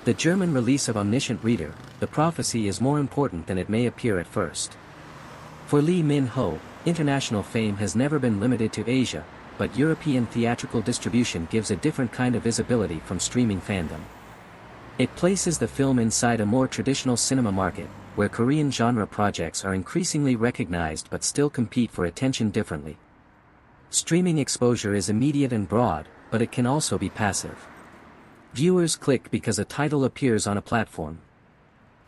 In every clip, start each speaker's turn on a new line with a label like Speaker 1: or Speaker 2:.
Speaker 1: The German release of Omniscient Reader, The Prophecy is more important than it may appear at first. For Lee Min-ho, international fame has never been limited to Asia, but European theatrical distribution gives a different kind of visibility from streaming fandom. It places the film inside a more traditional cinema market, where Korean genre projects are increasingly recognized but still compete for attention differently. Streaming exposure is immediate and broad, but it can also be passive. Viewers click because a title appears on a platform.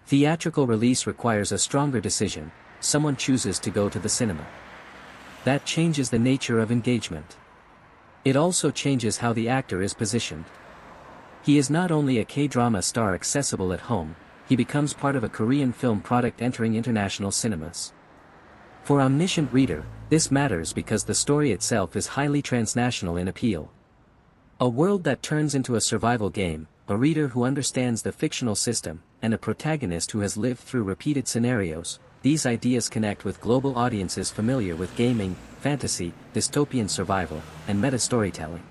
Speaker 1: Theatrical release requires a stronger decision. Someone chooses to go to the cinema. That changes the nature of engagement. It also changes how the actor is positioned. He is not only a K-drama star accessible at home, he becomes part of a Korean film product entering international cinemas. For Omniscient Reader, this matters because the story itself is highly transnational in appeal. A world that turns into a survival game, a reader who understands the fictional system, and a protagonist who has lived through repeated scenarios. These ideas connect with global audiences familiar with gaming, fantasy, dystopian survival, and meta-storytelling.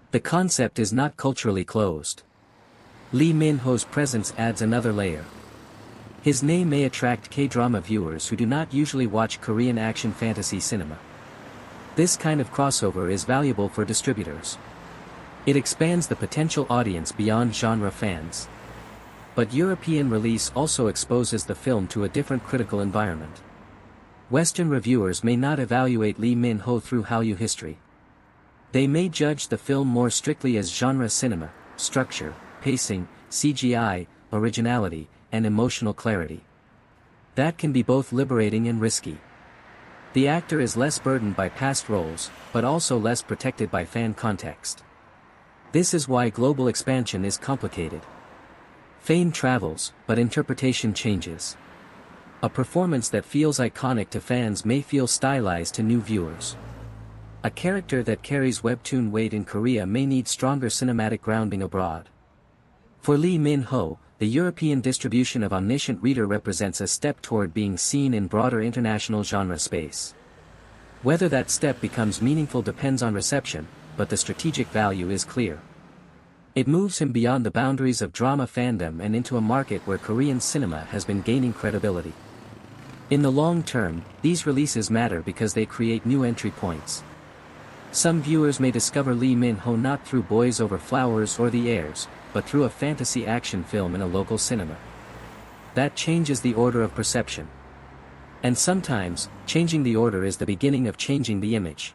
Speaker 1: The concept is not culturally closed. Lee Min-ho's presence adds another layer. His name may attract K-drama viewers who do not usually watch Korean action fantasy cinema. This kind of crossover is valuable for distributors. It expands the potential audience beyond genre fans. But European release also exposes the film to a different critical environment. Western reviewers may not evaluate Lee Min-ho through Hallyu history. They may judge the film more strictly as genre cinema, structure, pacing, CGI, originality, and emotional clarity. That can be both liberating and risky. The actor is less burdened by past roles, but also less protected by fan context. This is why global expansion is complicated. Fame travels, but interpretation changes. A performance that feels iconic to fans may feel stylized to new viewers. A character that carries webtoon weight in Korea may need stronger cinematic grounding abroad. For Lee Min-ho, the European distribution of Omniscient Reader represents a step toward being seen in broader international genre space. Whether that step becomes meaningful depends on reception, but the strategic value is clear. It moves him beyond the boundaries of drama fandom and into a market where Korean cinema has been gaining credibility. In the long term, these releases matter because they create new entry points. Some viewers may discover Lee Min-ho not through Boys Over Flowers or The Heirs, but through a fantasy action film in a local cinema. That changes the order of perception. And sometimes, changing the order is the beginning of changing the image.